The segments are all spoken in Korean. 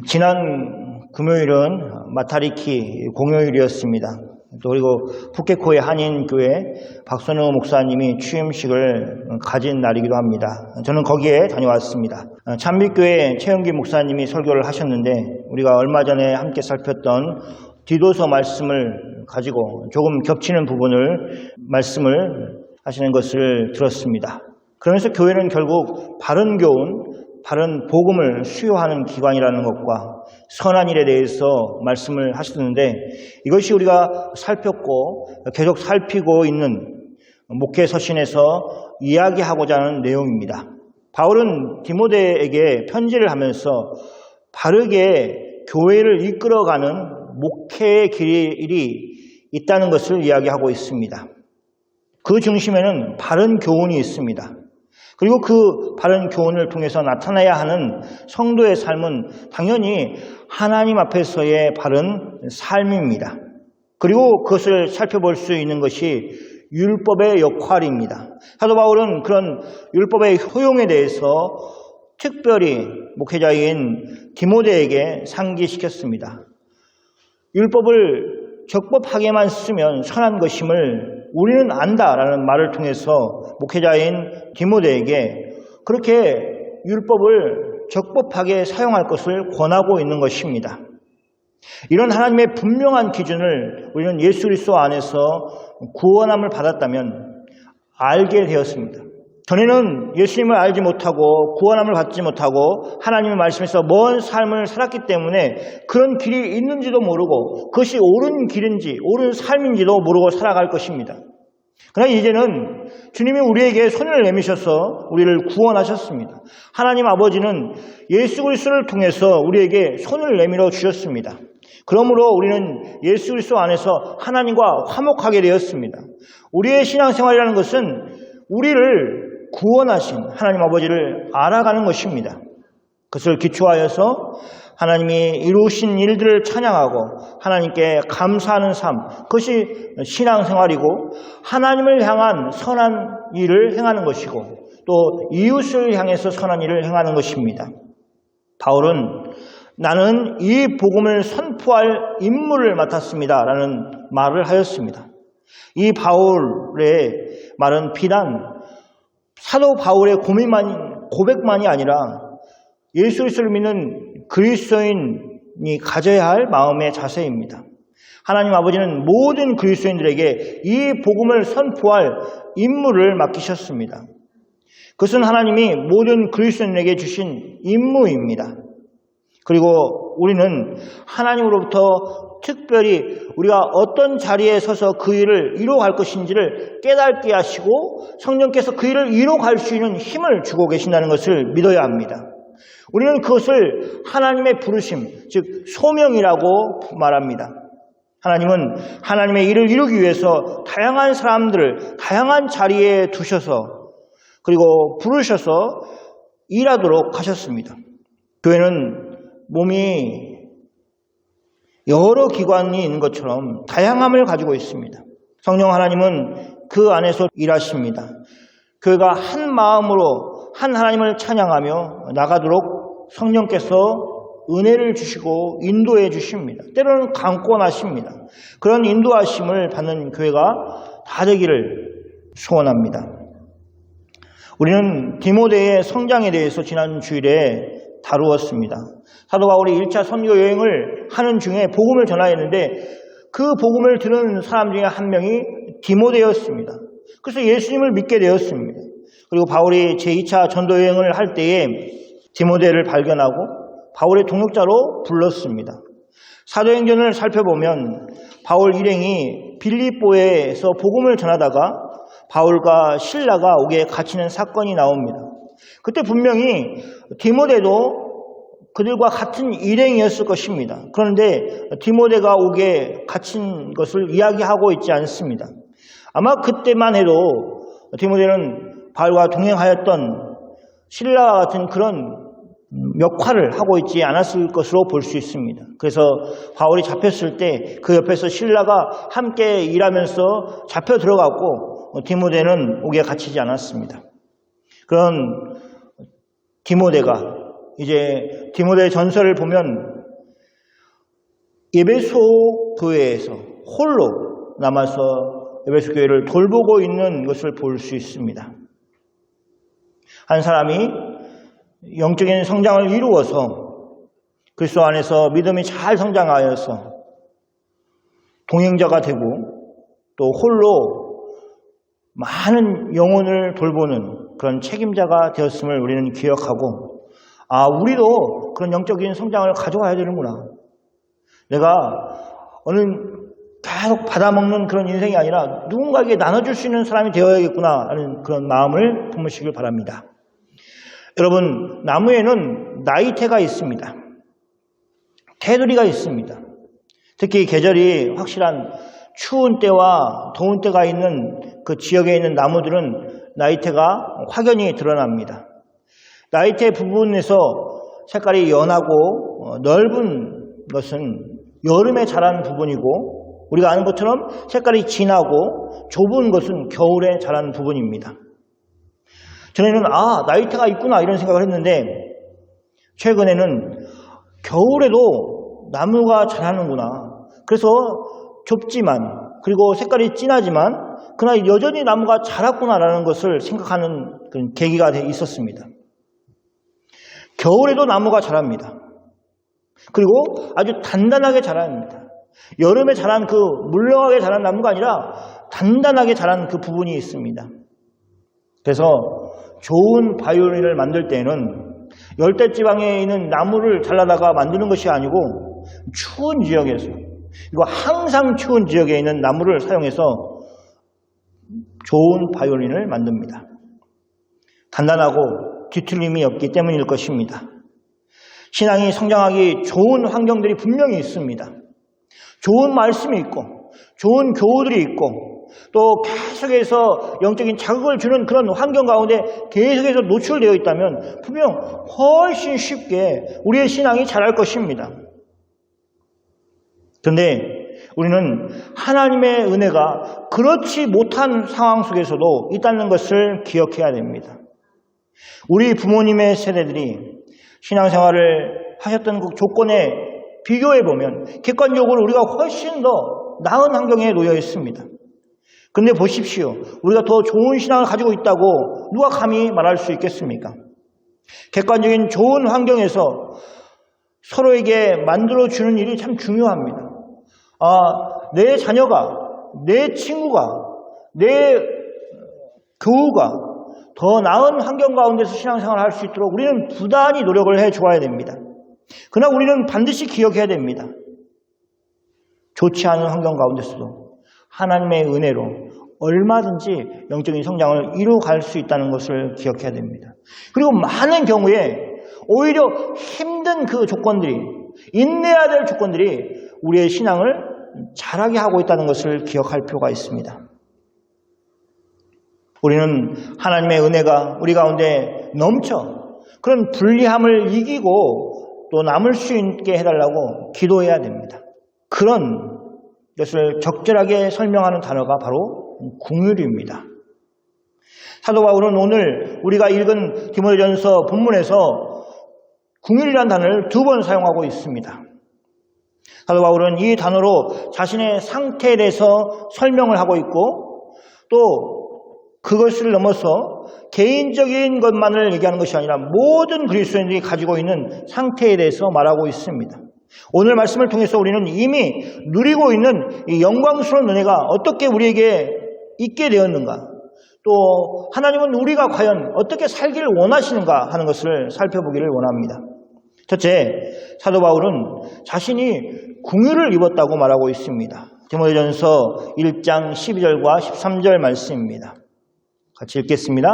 지난 금요일은 마타리키 공휴일이었습니다. 또 그리고 푸케코의 한인교회 박선우 목사님이 취임식을 가진 날이기도 합니다. 저는 거기에 다녀왔습니다. 찬빛교회 최영기 목사님이 설교를 하셨는데 우리가 얼마 전에 함께 살폈던 디도서 말씀을 가지고 조금 겹치는 부분을 말씀을 하시는 것을 들었습니다. 그러면서 교회는 결국 바른 교훈, 바른 복음을 수요하는 기관이라는 것과 선한 일에 대해서 말씀을 하시는데 이것이 우리가 살폈고 계속 살피고 있는 목회 서신에서 이야기하고자 하는 내용입니다. 바울은 디모데에게 편지를 하면서 바르게 교회를 이끌어가는 목회의 길이 있다는 것을 이야기하고 있습니다. 그 중심에는 바른 교훈이 있습니다. 그리고 그 바른 교훈을 통해서 나타나야 하는 성도의 삶은 당연히 하나님 앞에서의 바른 삶입니다. 그리고 그것을 살펴볼 수 있는 것이 율법의 역할입니다. 사도 바울은 그런 율법의 효용에 대해서 특별히 목회자인 디모데에게 상기시켰습니다. 율법을 적법하게만 쓰면 선한 것임을 우리는 안다라는 말을 통해서 목회자인 디모데에게 그렇게 율법을 적법하게 사용할 것을 권하고 있는 것입니다. 이런 하나님의 분명한 기준을 우리는 예수 그리스도 안에서 구원함을 받았다면 알게 되었습니다. 전에는 예수님을 알지 못하고 구원함을 받지 못하고 하나님의 말씀에서 먼 삶을 살았기 때문에 그런 길이 있는지도 모르고 그것이 옳은 길인지 옳은 삶인지도 모르고 살아갈 것입니다. 그러나 이제는 주님이 우리에게 손을 내미셔서 우리를 구원하셨습니다. 하나님 아버지는 예수 그리스도를 통해서 우리에게 손을 내밀어 주셨습니다. 그러므로 우리는 예수 그리스도 안에서 하나님과 화목하게 되었습니다. 우리의 신앙생활이라는 것은 우리를 구원하신 하나님 아버지를 알아가는 것입니다. 그것을 기초하여서 하나님이 이루신 일들을 찬양하고 하나님께 감사하는 삶, 그것이 신앙생활이고 하나님을 향한 선한 일을 행하는 것이고 또 이웃을 향해서 선한 일을 행하는 것입니다. 바울은 나는 이 복음을 선포할 임무를 맡았습니다 라는 말을 하였습니다. 이 바울의 말은 비단 사도 바울의 고백만이 아니라 예수 그리스도를 믿는 그리스도인이 가져야 할 마음의 자세입니다. 하나님 아버지는 모든 그리스도인들에게 이 복음을 선포할 임무를 맡기셨습니다. 그것은 하나님이 모든 그리스도인에게 주신 임무입니다. 그리고 우리는 하나님으로부터 특별히 우리가 어떤 자리에 서서 그 일을 이루어갈 것인지를 깨닫게 하시고 성령께서 그 일을 이루어갈 수 있는 힘을 주고 계신다는 것을 믿어야 합니다. 우리는 그것을 하나님의 부르심, 즉 소명이라고 말합니다. 하나님은 하나님의 일을 이루기 위해서 다양한 사람들을 다양한 자리에 두셔서 그리고 부르셔서 일하도록 하셨습니다. 교회는 몸이 여러 기관이 있는 것처럼 다양함을 가지고 있습니다. 성령 하나님은 그 안에서 일하십니다. 교회가 한 마음으로 한 하나님을 찬양하며 나가도록 성령께서 은혜를 주시고 인도해 주십니다. 때로는 강권하십니다. 그런 인도하심을 받는 교회가 다 되기를 소원합니다. 우리는 디모데의 성장에 대해서 지난 주일에 다루었습니다. 사도 바울이 1차 선교 여행을 하는 중에 복음을 전하였는데 그 복음을 들은 사람 중에 한 명이 디모데였습니다. 그래서 예수님을 믿게 되었습니다. 그리고 바울이 제2차 전도 여행을 할 때에 디모데를 발견하고 바울의 동역자로 불렀습니다. 사도행전을 살펴보면 바울 일행이 빌립보에서 복음을 전하다가 바울과 실라가 옥에 갇히는 사건이 나옵니다. 그때 분명히 디모데도 그들과 같은 일행이었을 것입니다. 그런데 디모데가 옥에 갇힌 것을 이야기하고 있지 않습니다. 아마 그때만 해도 디모데는 바울과 동행하였던 실라와 같은 그런 역할을 하고 있지 않았을 것으로 볼 수 있습니다. 그래서 바울이 잡혔을 때 그 옆에서 실라가 함께 일하면서 잡혀 들어갔고 디모데는 옥에 갇히지 않았습니다. 그런 디모데가 이제 디모데 전서를 보면 에베소 교회에서 홀로 남아서 에베소 교회를 돌보고 있는 것을 볼 수 있습니다. 한 사람이 영적인 성장을 이루어서 그리스도 안에서 믿음이 잘 성장하여서 동행자가 되고 또 홀로 많은 영혼을 돌보는 그런 책임자가 되었음을 우리는 기억하고, 우리도 그런 영적인 성장을 가져와야 되는구나. 내가 어느 계속 받아먹는 그런 인생이 아니라 누군가에게 나눠줄 수 있는 사람이 되어야겠구나 하는 그런 마음을 품으시길 바랍니다. 여러분, 나무에는 나이테가 있습니다. 테두리가 있습니다. 특히 계절이 확실한 추운 때와 더운 때가 있는 그 지역에 있는 나무들은 나이테가 확연히 드러납니다. 나이테 부분에서 색깔이 연하고 넓은 것은 여름에 자라는 부분이고, 우리가 아는 것처럼 색깔이 진하고 좁은 것은 겨울에 자라는 부분입니다. 전에는 나이테가 있구나 이런 생각을 했는데, 최근에는 겨울에도 나무가 자라는구나. 그래서 좁지만, 그리고 색깔이 진하지만 그러나 여전히 나무가 자랐구나라는 것을 생각하는 그런 계기가 있었습니다. 겨울에도 나무가 자랍니다. 그리고 아주 단단하게 자랍니다. 여름에 자란 그 물렁하게 자란 나무가 아니라 단단하게 자란 그 부분이 있습니다. 그래서 좋은 바이올린을 만들 때는 열대지방에 있는 나무를 잘라다가 만드는 것이 아니고 추운 지역에서, 이거 항상 추운 지역에 있는 나무를 사용해서 좋은 바이올린을 만듭니다. 단단하고 뒤틀림이 없기 때문일 것입니다. 신앙이 성장하기 좋은 환경들이 분명히 있습니다. 좋은 말씀이 있고 좋은 교우들이 있고 또 계속해서 영적인 자극을 주는 그런 환경 가운데 계속해서 노출되어 있다면 분명 훨씬 쉽게 우리의 신앙이 자랄 것입니다. 그런데 우리는 하나님의 은혜가 그렇지 못한 상황 속에서도 있다는 것을 기억해야 됩니다. 우리 부모님의 세대들이 신앙생활을 하셨던 그 조건에 비교해보면 객관적으로 우리가 훨씬 더 나은 환경에 놓여 있습니다. 그런데 보십시오. 우리가 더 좋은 신앙을 가지고 있다고 누가 감히 말할 수 있겠습니까? 객관적인 좋은 환경에서 서로에게 만들어주는 일이 참 중요합니다. 내 자녀가, 내 친구가, 내 교우가 더 나은 환경 가운데서 신앙생활을 할 수 있도록 우리는 부단히 노력을 해줘야 됩니다. 그러나 우리는 반드시 기억해야 됩니다. 좋지 않은 환경 가운데서도 하나님의 은혜로 얼마든지 영적인 성장을 이루어갈 수 있다는 것을 기억해야 됩니다. 그리고 많은 경우에 오히려 힘든 그 조건들이, 인내해야 될 조건들이 우리의 신앙을 자라게 하고 있다는 것을 기억할 필요가 있습니다. 우리는 하나님의 은혜가 우리 가운데 넘쳐 그런 불리함을 이기고 또 남을 수 있게 해달라고 기도해야 됩니다. 그런 것을 적절하게 설명하는 단어가 바로 긍휼입니다. 사도 바울은 오늘 우리가 읽은 디모데전서 본문에서 긍휼이라는 단어를 2번 사용하고 있습니다. 사도 바울은 이 단어로 자신의 상태에 대해서 설명을 하고 있고 또 그것을 넘어서 개인적인 것만을 얘기하는 것이 아니라 모든 그리스도인들이 가지고 있는 상태에 대해서 말하고 있습니다. 오늘 말씀을 통해서 우리는 이미 누리고 있는 이 영광스러운 은혜가 어떻게 우리에게 있게 되었는가, 또 하나님은 우리가 과연 어떻게 살기를 원하시는가 하는 것을 살펴보기를 원합니다. 첫째, 사도 바울은 자신이 긍휼을 입었다고 말하고 있습니다. 디모데전서 1장 12절과 13절 말씀입니다. 같이 읽겠습니다.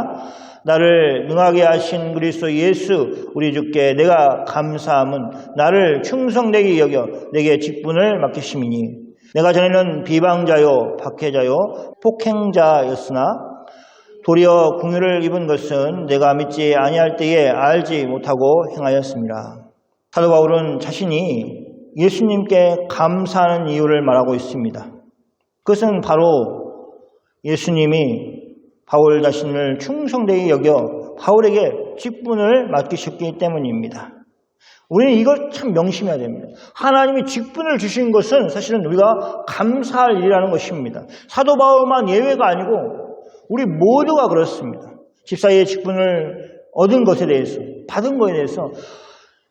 나를 능하게 하신 그리스도 예수 우리 주께 내가 감사함은 나를 충성되게 여겨 내게 직분을 맡기심이니 내가 전에는 비방자요 박해자요 폭행자였으나 도리어 긍휼을 입은 것은 내가 믿지 아니할 때에 알지 못하고 행하였습니다. 사도 바울은 자신이 예수님께 감사하는 이유를 말하고 있습니다. 그것은 바로 예수님이 바울 자신을 충성되게 여겨 바울에게 직분을 맡기셨기 때문입니다. 우리는 이걸 참 명심해야 됩니다. 하나님이 직분을 주신 것은 사실은 우리가 감사할 일이라는 것입니다. 사도 바울만 예외가 아니고 우리 모두가 그렇습니다. 집사의 직분을 얻은 것에 대해서, 받은 것에 대해서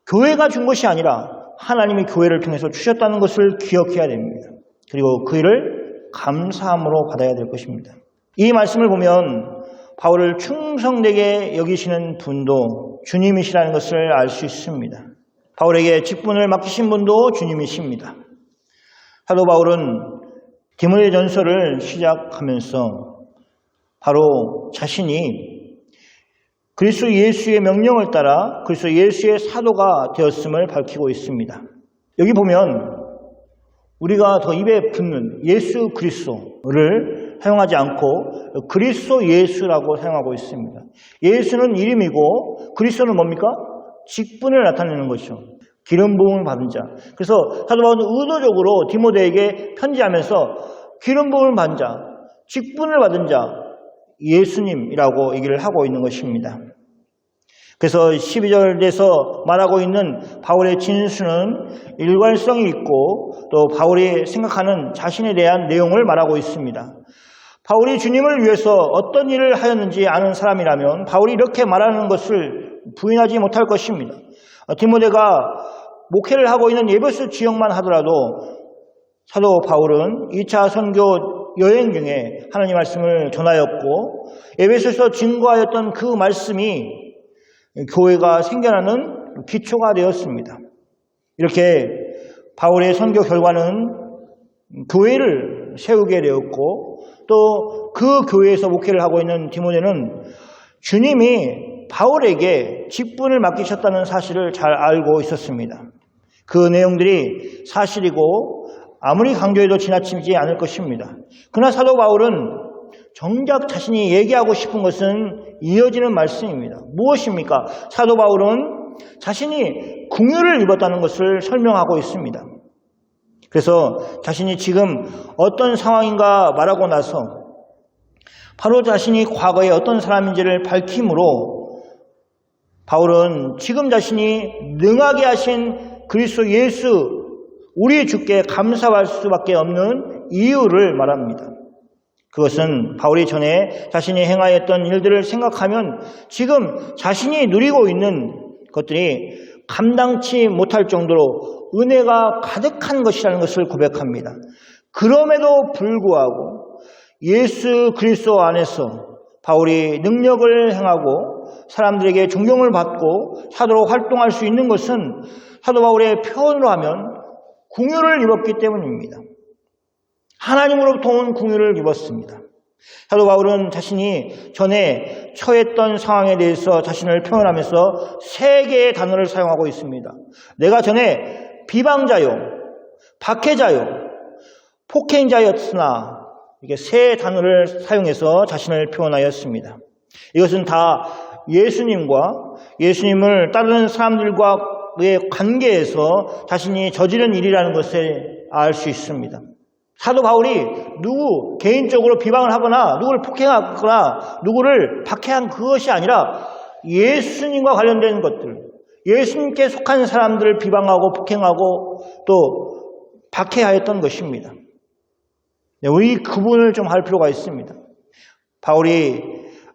교회가 준 것이 아니라 하나님이 교회를 통해서 주셨다는 것을 기억해야 됩니다. 그리고 그 일을 감사함으로 받아야 될 것입니다. 이 말씀을 보면 바울을 충성되게 여기시는 분도 주님이시라는 것을 알 수 있습니다. 바울에게 직분을 맡기신 분도 주님이십니다. 사도 바울은 디모데전서를 시작하면서 바로 자신이 그리스도 예수의 명령을 따라 그리스도 예수의 사도가 되었음을 밝히고 있습니다. 여기 보면 우리가 더 입에 붙는 예수 그리스도를 사용하지 않고 그리스도 예수라고 사용하고 있습니다. 예수는 이름이고 그리스도는 뭡니까? 직분을 나타내는 것이죠. 기름 부음을 받은 자. 그래서 사도 바울은 의도적으로 디모데에게 편지하면서 기름 부음을 받은 자, 직분을 받은 자, 예수님이라고 얘기를 하고 있는 것입니다. 그래서 12절에서 말하고 있는 바울의 진술은 일관성이 있고 또 바울이 생각하는 자신에 대한 내용을 말하고 있습니다. 바울이 주님을 위해서 어떤 일을 하였는지 아는 사람이라면 바울이 이렇게 말하는 것을 부인하지 못할 것입니다. 디모데가 목회를 하고 있는 에베소 지역만 하더라도 사도 바울은 2차 선교 여행 중에 하나님 말씀을 전하였고 에베소에서 증거하였던 그 말씀이 교회가 생겨나는 기초가 되었습니다. 이렇게 바울의 선교 결과는 교회를 세우게 되었고 또 그 교회에서 목회를 하고 있는 디모데는 주님이 바울에게 직분을 맡기셨다는 사실을 잘 알고 있었습니다. 그 내용들이 사실이고 아무리 강조해도 지나치지 않을 것입니다. 그러나 사도 바울은 정작 자신이 얘기하고 싶은 것은 이어지는 말씀입니다. 무엇입니까? 사도 바울은 자신이 궁유를 입었다는 것을 설명하고 있습니다. 그래서 자신이 지금 어떤 상황인가 말하고 나서 바로 자신이 과거에 어떤 사람인지를 밝힘으로 바울은 지금 자신이 능하게 하신 그리스도 예수 우리 주께 감사할 수밖에 없는 이유를 말합니다. 그것은 바울이 전에 자신이 행하였던 일들을 생각하면 지금 자신이 누리고 있는 것들이 감당치 못할 정도로 은혜가 가득한 것이라는 것을 고백합니다. 그럼에도 불구하고 예수 그리스도 안에서 바울이 능력을 행하고 사람들에게 존경을 받고 사도로 활동할 수 있는 것은 사도 바울의 표현으로 하면 궁유를 입었기 때문입니다. 하나님으로부터 온 궁유를 입었습니다. 사도 바울은 자신이 전에 처했던 상황에 대해서 자신을 표현하면서 세 개의 단어를 사용하고 있습니다. 내가 전에 비방자요, 박해자요, 폭행자였으나 이게 세 단어를 사용해서 자신을 표현하였습니다. 이것은 다 예수님과 예수님을 따르는 사람들과의 관계에서 자신이 저지른 일이라는 것을 알 수 있습니다. 사도 바울이 누구 개인적으로 비방을 하거나 누구를 폭행하거나 누구를 박해한 그것이 아니라 예수님과 관련된 것들, 예수님께 속한 사람들을 비방하고 폭행하고 또 박해하였던 것입니다. 우리 구분을 좀 할 필요가 있습니다. 바울이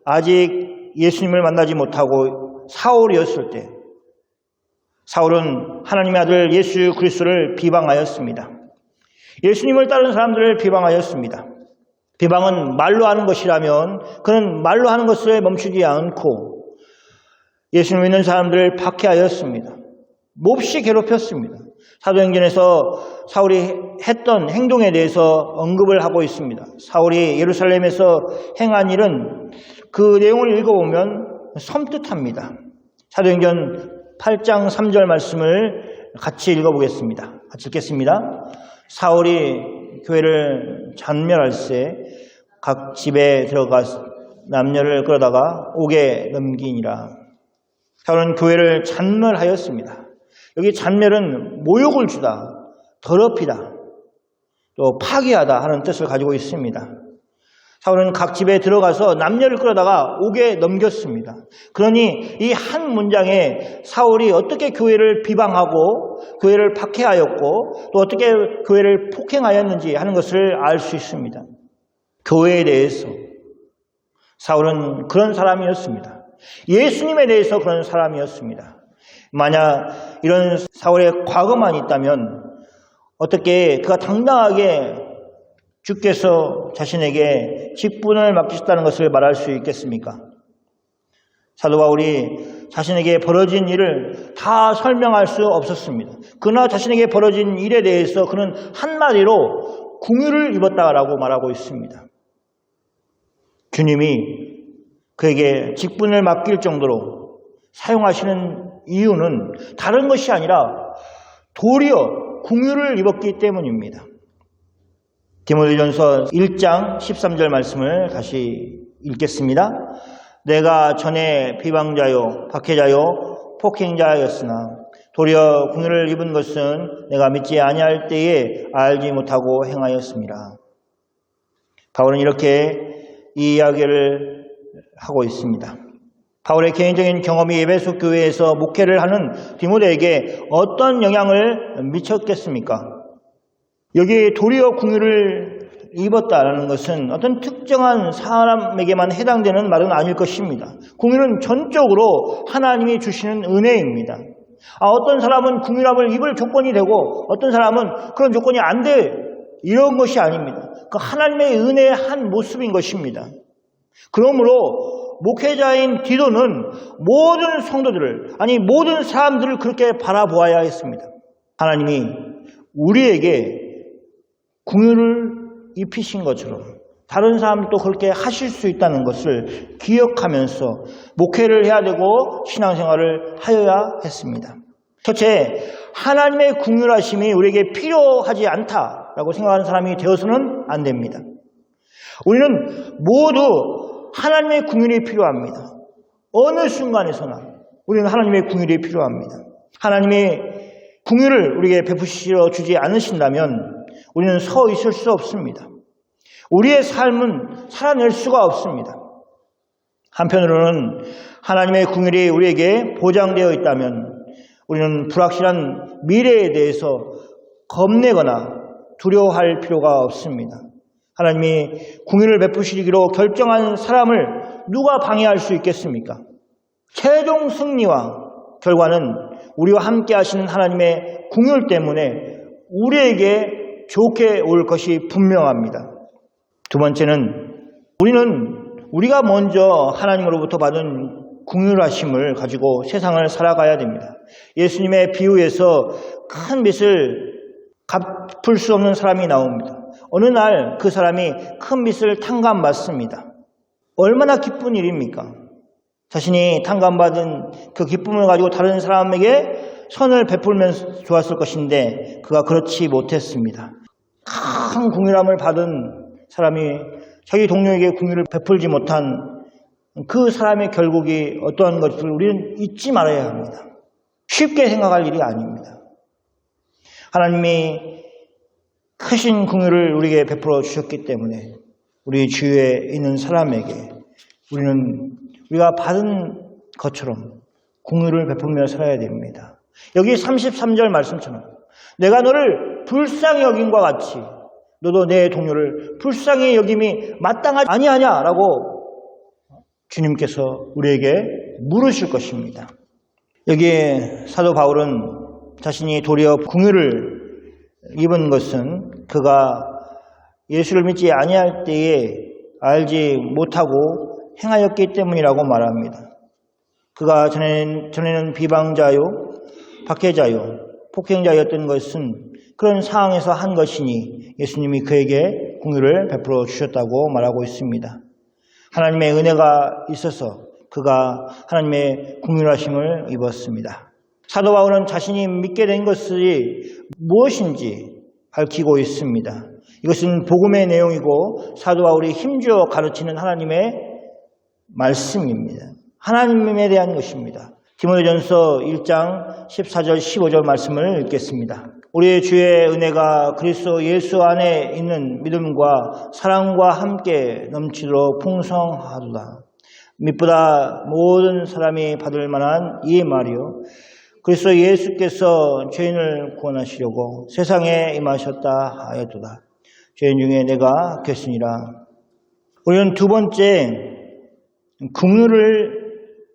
아직 예수님을 만나지 못하고 사울이었을 때 사울은 하나님의 아들 예수 그리스도를 비방하였습니다. 예수님을 따르는 사람들을 비방하였습니다. 비방은 말로 하는 것이라면 그는 말로 하는 것에 멈추지 않고 예수님을 믿는 사람들을 박해하였습니다. 몹시 괴롭혔습니다. 사도행전에서 사울이 했던 행동에 대해서 언급을 하고 있습니다. 사울이 예루살렘에서 행한 일은 그 내용을 읽어보면 섬뜩합니다. 사도행전 8장 3절 말씀을 같이 읽어보겠습니다. 같이 읽겠습니다. 사울이 교회를 잔멸할세 각 집에 들어가 남녀를 끌어다가 옥에 넘기니라. 사울은 교회를 잔멸하였습니다. 여기 잔멸은 모욕을 주다, 더럽히다, 또 파괴하다 하는 뜻을 가지고 있습니다. 사울은 각 집에 들어가서 남녀를 끌어다가 옥에 넘겼습니다. 그러니 이 한 문장에 사울이 어떻게 교회를 비방하고 교회를 박해하였고 또 어떻게 교회를 폭행하였는지 하는 것을 알 수 있습니다. 교회에 대해서 사울은 그런 사람이었습니다. 예수님에 대해서 그런 사람이었습니다. 만약 이런 사울의 과거만 있다면 어떻게 그가 당당하게 주께서 자신에게 직분을 맡기셨다는 것을 말할 수 있겠습니까? 사도 바울이 자신에게 벌어진 일을 다 설명할 수 없었습니다. 그러나 자신에게 벌어진 일에 대해서 그는 한마디로 궁유를 입었다라고 말하고 있습니다. 주님이 그에게 직분을 맡길 정도로 사용하시는 이유는 다른 것이 아니라 도리어 궁유를 입었기 때문입니다. 디모데전서 1장 13절 말씀을 다시 읽겠습니다. 내가 전에 비방자요 박해자요 폭행자였으나 도리어 궁유를 입은 것은 내가 믿지 아니할 때에 알지 못하고 행하였습니다. 바울은 이렇게 이 이야기를 하고 있습니다. 바울의 개인적인 경험이 에베소 교회에서 목회를 하는 디모데에게 어떤 영향을 미쳤겠습니까? 여기 도리어 궁유를 입었다라는 것은 어떤 특정한 사람에게만 해당되는 말은 아닐 것입니다. 궁유는 전적으로 하나님이 주시는 은혜입니다. 어떤 사람은 궁유함을 입을 조건이 되고 어떤 사람은 그런 조건이 안 돼 이런 것이 아닙니다. 그 하나님의 은혜의 한 모습인 것입니다. 그러므로 목회자인 디도는 모든 성도들을 모든 사람들을 그렇게 바라보아야 했습니다. 하나님이 우리에게 궁유를 입히신 것처럼 다른 사람도 그렇게 하실 수 있다는 것을 기억하면서 목회를 해야 되고 신앙생활을 하여야 했습니다. 첫째, 하나님의 궁유하심이 우리에게 필요하지 않다라고 생각하는 사람이 되어서는 안 됩니다. 우리는 모두 하나님의 궁유이 필요합니다. 어느 순간에서나 우리는 하나님의 궁유이 필요합니다. 하나님의 궁유를 우리에게 베푸시어 주지 않으신다면 우리는 서 있을 수 없습니다. 우리의 삶은 살아낼 수가 없습니다. 한편으로는 하나님의 궁유이 우리에게 보장되어 있다면 우리는 불확실한 미래에 대해서 겁내거나 두려워할 필요가 없습니다. 하나님이 궁유를 베푸시기로 결정한 사람을 누가 방해할 수 있겠습니까? 최종 승리와 결과는 우리와 함께 하시는 하나님의 궁유 때문에 우리에게 좋게 올 것이 분명합니다. 두 번째는 우리가 먼저 하나님으로부터 받은 궁유하심을 가지고 세상을 살아가야 됩니다. 예수님의 비유에서 큰 빚을 갚을 수 없는 사람이 나옵니다. 어느 날 그 사람이 큰 빚을 탕감받습니다. 얼마나 기쁜 일입니까? 자신이 탕감받은 그 기쁨을 가지고 다른 사람에게 선을 베풀면 좋았을 것인데 그가 그렇지 못했습니다. 큰 궁유함을 받은 사람이 자기 동료에게 궁유를 베풀지 못한 그 사람의 결국이 어떠한 것을 우리는 잊지 말아야 합니다. 쉽게 생각할 일이 아닙니다. 하나님이 크신 궁유를 우리에게 베풀어 주셨기 때문에 우리 주위에 있는 사람에게 우리가 받은 것처럼 궁유를 베풀며 살아야 됩니다. 여기 33절 말씀처럼 내가 너를 불쌍히 여김과 같이 너도 내 동료를 불쌍히 여김이 마땅하지 아니하냐라고 주님께서 우리에게 물으실 것입니다. 여기에 사도 바울은 자신이 도리어 궁유를 입은 것은 그가 예수를 믿지 아니할 때에 알지 못하고 행하였기 때문이라고 말합니다. 그가 전에는 비방자요, 박해자요, 폭행자였던 것은 그런 상황에서 한 것이니 예수님이 그에게 궁유를 베풀어 주셨다고 말하고 있습니다. 하나님의 은혜가 있어서 그가 하나님의 궁유하심을 입었습니다. 사도 바울은 자신이 믿게 된 것이 무엇인지 밝히고 있습니다. 이것은 복음의 내용이고 사도 바울이 힘주어 가르치는 하나님의 말씀입니다. 하나님에 대한 것입니다. 디모데전서 1장 14절 15절 말씀을 읽겠습니다. 우리의 주의 은혜가 그리스도 예수 안에 있는 믿음과 사랑과 함께 넘치도록 풍성하도다. mit보다 모든 사람이 받을 만한 이 말이요 그리스도 예수께서 죄인을 구원하시려고 세상에 임하셨다 하였도다. 죄인 중에 내가 겠으니라. 우리는 두 번째 긍휼을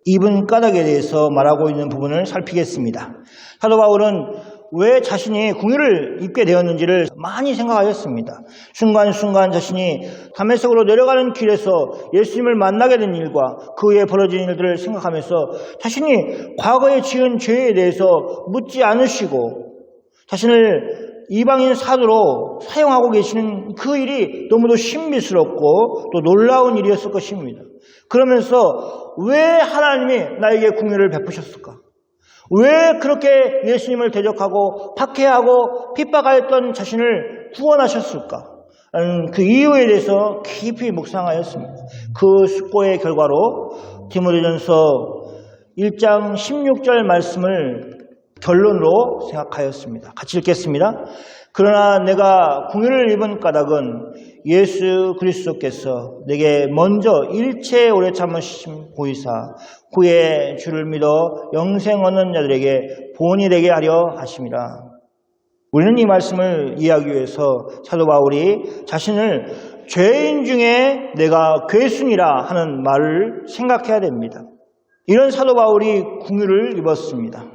입은 까닭에 대해서 말하고 있는 부분을 살피겠습니다. 사도 바울은 왜 자신이 긍휼을 입게 되었는지를 많이 생각하였습니다. 순간순간 자신이 다메섹으로 내려가는 길에서 예수님을 만나게 된 일과 그 후에 벌어진 일들을 생각하면서 자신이 과거에 지은 죄에 대해서 묻지 않으시고 자신을 이방인 사도로 사용하고 계시는 그 일이 너무도 신비스럽고 또 놀라운 일이었을 것입니다. 그러면서 왜 하나님이 나에게 긍휼을 베푸셨을까? 왜 그렇게 예수님을 대적하고 박해하고 핍박하였던 자신을 구원하셨을까? 라는 그 이유에 대해서 깊이 묵상하였습니다. 그 숙고의 결과로 디모데전서 1장 16절 말씀을 결론으로 생각하였습니다. 같이 읽겠습니다. 그러나 내가 긍휼을 입은 까닭은 예수 그리스도께서 내게 먼저 일체 오래 참으심 보이사 후에 주를 믿어 영생 얻는 자들에게 본이 되게 하려 하심이라. 우리는 이 말씀을 이해하기 위해서 사도 바울이 자신을 죄인 중에 내가 괴순이라 하는 말을 생각해야 됩니다. 이런 사도 바울이 긍휼을 입었습니다.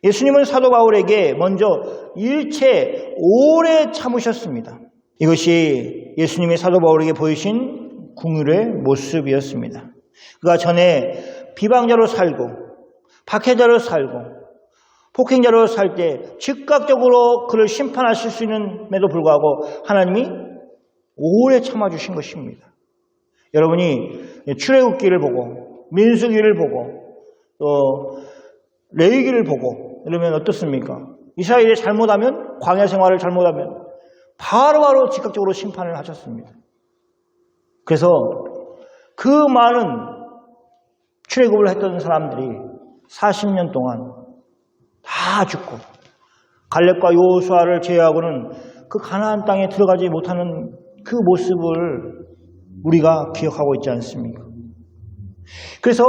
예수님은 사도 바울에게 먼저 일체 오래 참으셨습니다. 이것이 예수님이 사도 바울에게 보이신 긍휼의 모습이었습니다. 그가 전에 비방자로 살고 박해자로 살고 폭행자로 살 때 즉각적으로 그를 심판하실 수 있는데도 불구하고 하나님이 오래 참아주신 것입니다. 여러분이 출애굽기를 보고 민수기를 보고 또 레위기를 보고 이러면 어떻습니까? 이스라엘이 잘못하면 광야 생활을 잘못하면 바로바로 즉각적으로 심판을 하셨습니다. 그래서 그 많은 출애굽을 했던 사람들이 40년 동안 다 죽고 갈렙과 여호수아를 제외하고는 그 가나안 땅에 들어가지 못하는 그 모습을 우리가 기억하고 있지 않습니까? 그래서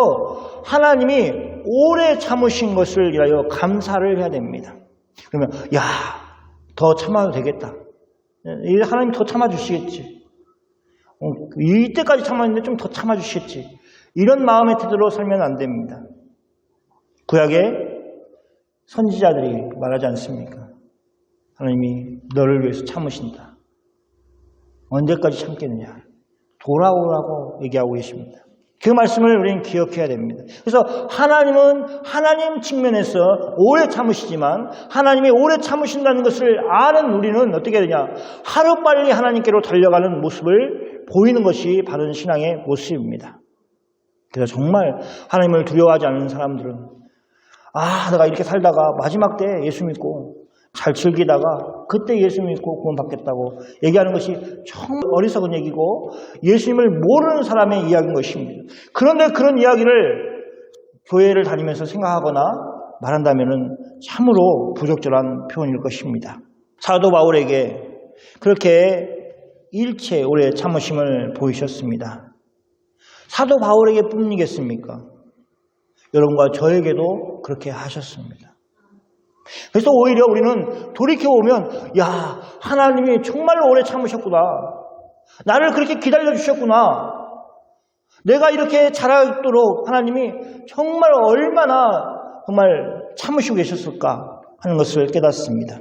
하나님이 오래 참으신 것을 위하여 감사를 해야 됩니다. 그러면 더 참아도 되겠다. 하나님 더 참아주시겠지. 이때까지 참았는데 좀 더 참아주시겠지. 이런 마음의 태도로 살면 안 됩니다. 구약의 선지자들이 말하지 않습니까? 하나님이 너를 위해서 참으신다. 언제까지 참겠느냐. 돌아오라고 얘기하고 계십니다. 그 말씀을 우리는 기억해야 됩니다. 그래서 하나님은 하나님 측면에서 오래 참으시지만 하나님이 오래 참으신다는 것을 아는 우리는 어떻게 되냐. 하루빨리 하나님께로 달려가는 모습을 보이는 것이 바른 신앙의 모습입니다. 그래서 정말 하나님을 두려워하지 않는 사람들은 내가 이렇게 살다가 마지막 때 예수 믿고 잘 즐기다가 그때 예수 믿고 구원받겠다고 얘기하는 것이 정말 어리석은 얘기고 예수님을 모르는 사람의 이야기인 것입니다. 그런데 그런 이야기를 교회를 다니면서 생각하거나 말한다면 참으로 부적절한 표현일 것입니다. 사도 바울에게 그렇게 일체 오래 참으심을 보이셨습니다. 사도 바울에게 뿐이겠습니까? 여러분과 저에게도 그렇게 하셨습니다. 그래서 오히려 우리는 돌이켜보면 하나님이 정말로 오래 참으셨구나. 나를 그렇게 기다려주셨구나. 내가 이렇게 자라도록 하나님이 정말 얼마나 정말 참으시고 계셨을까 하는 것을 깨닫습니다.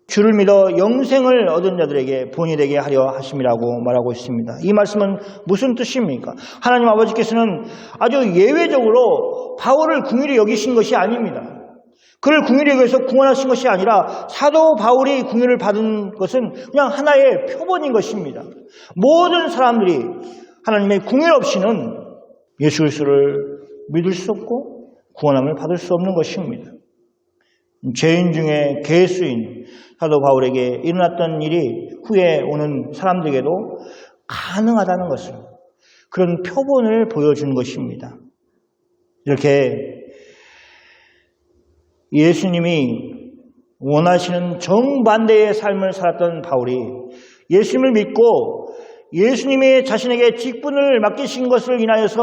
주를 믿어 영생을 얻은 자들에게 본이 되게 하려 하심이라고 말하고 있습니다. 이 말씀은 무슨 뜻입니까? 하나님 아버지께서는 아주 예외적으로 바울을 긍휼히 여기신 것이 아닙니다. 그를 긍휼히 여기서 구원하신 것이 아니라 사도 바울이 긍휼을 받은 것은 그냥 하나의 표본인 것입니다. 모든 사람들이 하나님의 긍휼 없이는 예수 그리스도를 믿을 수 없고 구원함을 받을 수 없는 것입니다. 죄인 중에 괴수인 사도 바울에게 일어났던 일이 후에 오는 사람들에게도 가능하다는 것을 그런 표본을 보여준 것입니다. 이렇게 예수님이 원하시는 정반대의 삶을 살았던 바울이 예수님을 믿고 예수님이 자신에게 직분을 맡기신 것을 인하여서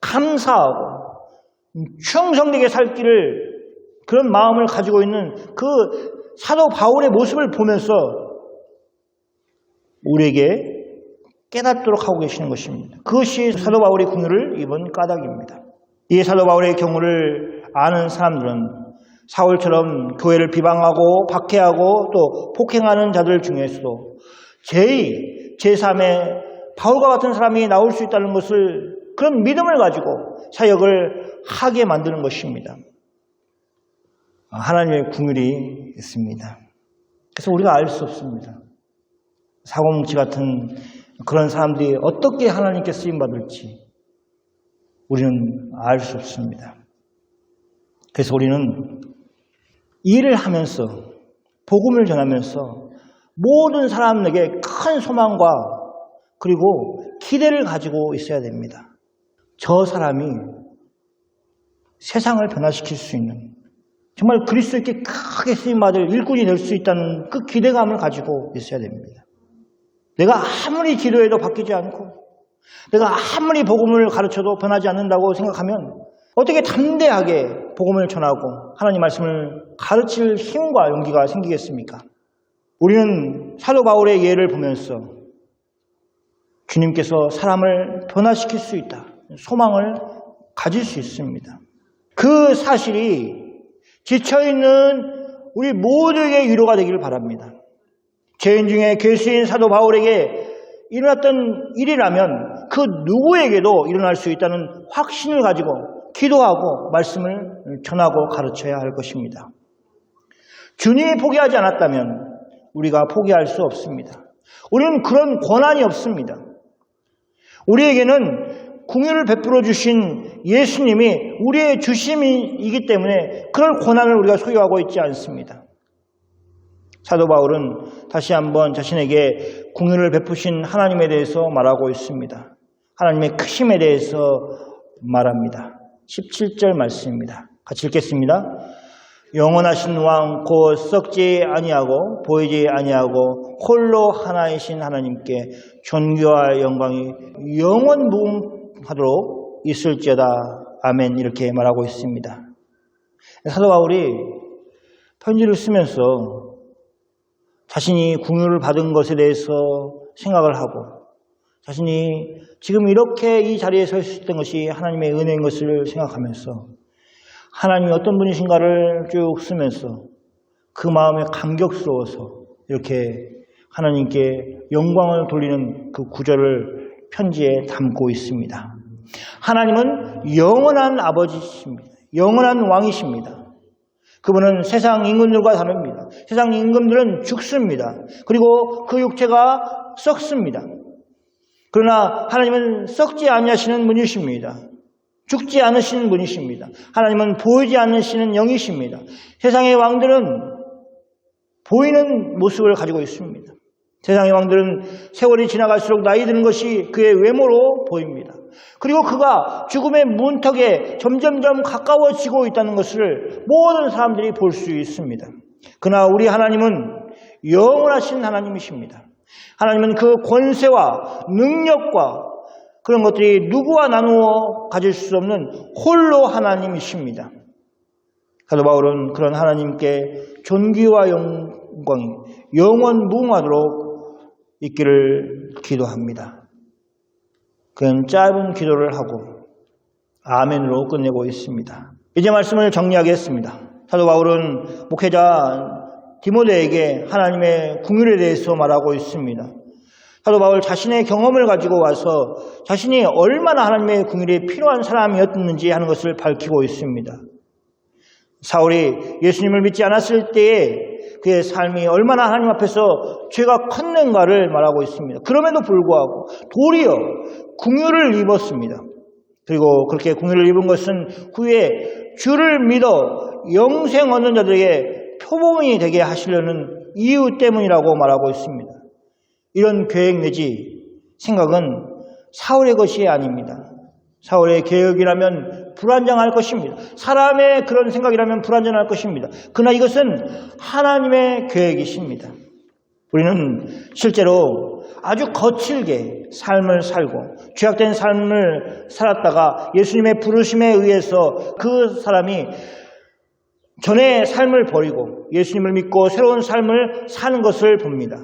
감사하고 충성되게 살 길을 그런 마음을 가지고 있는 그 사도 바울의 모습을 보면서 우리에게 깨닫도록 하고 계시는 것입니다. 그것이 사도 바울의 긍휼을 입은 까닭입니다. 이 사도 바울의 경우를 아는 사람들은 사울처럼 교회를 비방하고 박해하고 또 폭행하는 자들 중에서도 제2, 제3의 바울과 같은 사람이 나올 수 있다는 것을 그런 믿음을 가지고 사역을 하게 만드는 것입니다. 하나님의 긍휼이 있습니다. 그래서 우리가 알 수 없습니다. 사고뭉치 같은 그런 사람들이 어떻게 하나님께 쓰임받을지 우리는 알 수 없습니다. 그래서 우리는 일을 하면서 복음을 전하면서 모든 사람에게 큰 소망과 그리고 기대를 가지고 있어야 됩니다. 저 사람이 세상을 변화시킬 수 있는 정말 그리스도께 크게 쓰임받을 일꾼이 될 수 있다는 그 기대감을 가지고 있어야 됩니다. 내가 아무리 기도해도 바뀌지 않고 내가 아무리 복음을 가르쳐도 변하지 않는다고 생각하면 어떻게 담대하게 복음을 전하고 하나님 말씀을 가르칠 힘과 용기가 생기겠습니까? 우리는 사도 바울의 예를 보면서 주님께서 사람을 변화시킬 수 있다. 소망을 가질 수 있습니다. 그 사실이 지쳐있는 우리 모두에게 위로가 되기를 바랍니다. 죄인 중에 괴수인 사도 바울에게 일어났던 일이라면 그 누구에게도 일어날 수 있다는 확신을 가지고 기도하고 말씀을 전하고 가르쳐야 할 것입니다. 주님이 포기하지 않았다면 우리가 포기할 수 없습니다. 우리는 그런 권한이 없습니다. 우리에게는 긍휼을 베풀어 주신 예수님이 우리의 주심이기 때문에 그럴 권한을 우리가 소유하고 있지 않습니다. 사도 바울은 다시 한번 자신에게 긍휼을 베푸신 하나님에 대해서 말하고 있습니다. 하나님의 크심에 대해서 말합니다. 17절 말씀입니다. 같이 읽겠습니다. 영원하신 왕 곧 썩지 아니하고 보이지 아니하고 홀로 하나이신 하나님께 존귀와 영광이 영원무궁하도록 있을지어다. 아멘. 이렇게 말하고 있습니다. 사도 바울이 편지를 쓰면서 자신이 긍휼을 받은 것에 대해서 생각을 하고 자신이 지금 이렇게 이 자리에 서 있었던 것이 하나님의 은혜인 것을 생각하면서 하나님이 어떤 분이신가를 쭉 쓰면서 그 마음에 감격스러워서 이렇게 하나님께 영광을 돌리는 그 구절을 편지에 담고 있습니다. 하나님은 영원한 아버지십니다. 영원한 왕이십니다. 그분은 세상 임금들과 다릅니다. 세상 임금들은 죽습니다. 그리고 그 육체가 썩습니다. 그러나 하나님은 썩지 아니하시는 분이십니다. 죽지 않으시는 분이십니다. 하나님은 보이지 않으시는 영이십니다. 세상의 왕들은 보이는 모습을 가지고 있습니다. 세상의 왕들은 세월이 지나갈수록 나이 드는 것이 그의 외모로 보입니다. 그리고 그가 죽음의 문턱에 점점점 가까워지고 있다는 것을 모든 사람들이 볼 수 있습니다. 그러나 우리 하나님은 영원하신 하나님이십니다. 하나님은 그 권세와 능력과 그런 것들이 누구와 나누어 가질 수 없는 홀로 하나님이십니다. 사도 바울은 그런 하나님께 존귀와 영광이 영원무궁하도록 있기를 기도합니다. 그는 짧은 기도를 하고 아멘으로 끝내고 있습니다. 이제 말씀을 정리하겠습니다. 사도 바울은 목회자 디모데에게 하나님의 긍휼에 대해서 말하고 있습니다. 사도 바울 자신의 경험을 가지고 와서 자신이 얼마나 하나님의 긍휼이 필요한 사람이었는지 하는 것을 밝히고 있습니다. 사울이 예수님을 믿지 않았을 때에 그의 삶이 얼마나 하나님 앞에서 죄가 컸는가를 말하고 있습니다. 그럼에도 불구하고 도리어 긍휼을 입었습니다. 그리고 그렇게 긍휼을 입은 것은 후에 주를 믿어 영생 얻는 자들에게 표범이 되게 하시려는 이유 때문이라고 말하고 있습니다. 이런 계획 내지 생각은 사울의 것이 아닙니다. 사울의 계획이라면 불완전할 것입니다. 사람의 그런 생각이라면 불완전할 것입니다. 그러나 이것은 하나님의 계획이십니다. 우리는 실제로 아주 거칠게 삶을 살고 죄악된 삶을 살았다가 예수님의 부르심에 의해서 그 사람이 전의 삶을 버리고 예수님을 믿고 새로운 삶을 사는 것을 봅니다.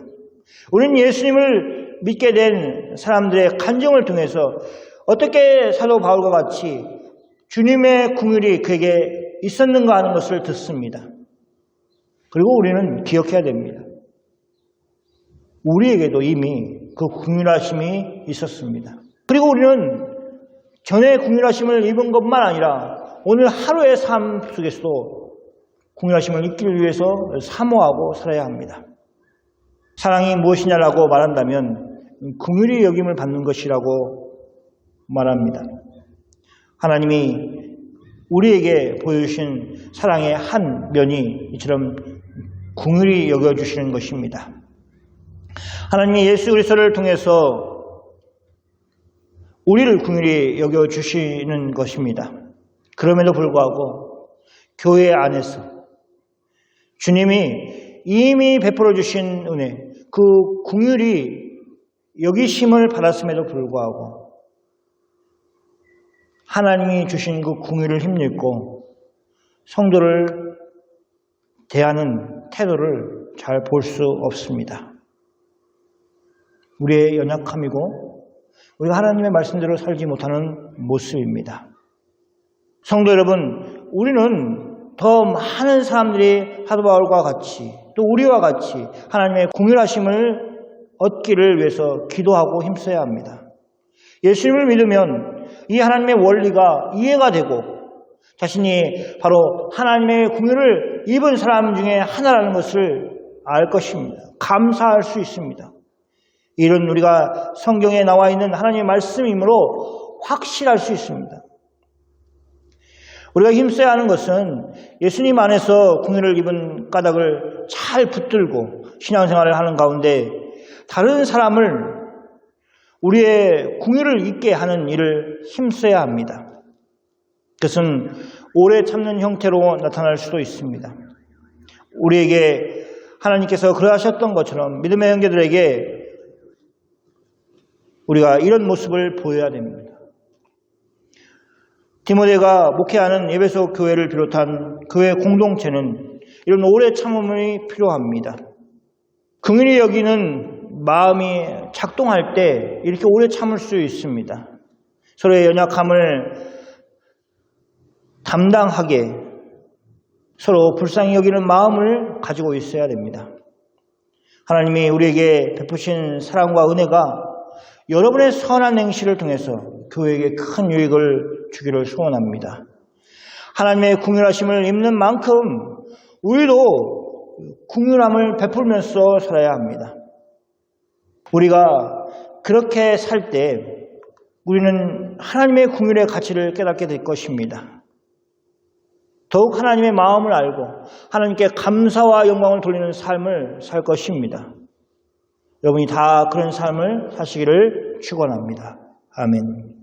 우리는 예수님을 믿게 된 사람들의 간증을 통해서 어떻게 사도 바울과 같이 주님의 긍휼이 그에게 있었는가 하는 것을 듣습니다. 그리고 우리는 기억해야 됩니다. 우리에게도 이미 그 긍휼하심이 있었습니다. 그리고 우리는 전에 긍휼하심을 입은 것만 아니라 오늘 하루의 삶 속에서도 긍휼하심을 입기 위해서 사모하고 살아야 합니다. 사랑이 무엇이냐라고 말한다면 긍휼히 여김을 받는 것이라고 말합니다. 하나님이 우리에게 보여주신 사랑의 한 면이 이처럼 긍휼히 여겨주시는 것입니다. 하나님이 예수 그리스도를 통해서 우리를 긍휼히 여겨주시는 것입니다. 그럼에도 불구하고 교회 안에서 주님이 이미 베풀어 주신 은혜, 그 긍휼히 여기심을 받았음에도 불구하고 하나님이 주신 그 긍휼을 힘입고 성도를 대하는 태도를 잘 볼 수 없습니다. 우리의 연약함이고 우리가 하나님의 말씀대로 살지 못하는 모습입니다. 성도 여러분, 우리는 더 많은 사람들이 사도 바울과 같이 또 우리와 같이 하나님의 긍휼하심을 얻기를 위해서 기도하고 힘써야 합니다. 예수님을 믿으면 이 하나님의 원리가 이해가 되고 자신이 바로 하나님의 긍휼을 입은 사람 중에 하나라는 것을 알 것입니다. 감사할 수 있습니다. 이런 우리가 성경에 나와 있는 하나님의 말씀이므로 확실할 수 있습니다. 우리가 힘써야 하는 것은 예수님 안에서 긍휼을 입은 까닭을 잘 붙들고 신앙생활을 하는 가운데 다른 사람을 우리의 긍휼을 입게 하는 일을 힘써야 합니다. 그것은 오래 참는 형태로 나타날 수도 있습니다. 우리에게 하나님께서 그러하셨던 것처럼 믿음의 형제들에게 우리가 이런 모습을 보여야 됩니다. 디모데가 목회하는 에베소 교회를 비롯한 교회 공동체는 이런 오래 참음이 필요합니다. 긍휼히 여기는 마음이 작동할 때 이렇게 오래 참을 수 있습니다. 서로의 연약함을 담당하게 서로 불쌍히 여기는 마음을 가지고 있어야 됩니다. 하나님이 우리에게 베푸신 사랑과 은혜가 여러분의 선한 행실을 통해서 교회에게 큰 유익을 주기를 소원합니다. 하나님의 긍휼하심을 입는 만큼 우리도 긍휼함을 베풀면서 살아야 합니다. 우리가 그렇게 살 때 우리는 하나님의 긍휼의 가치를 깨닫게 될 것입니다. 더욱 하나님의 마음을 알고 하나님께 감사와 영광을 돌리는 삶을 살 것입니다. 여러분이 다 그런 삶을 사시기를 축원합니다. 아멘.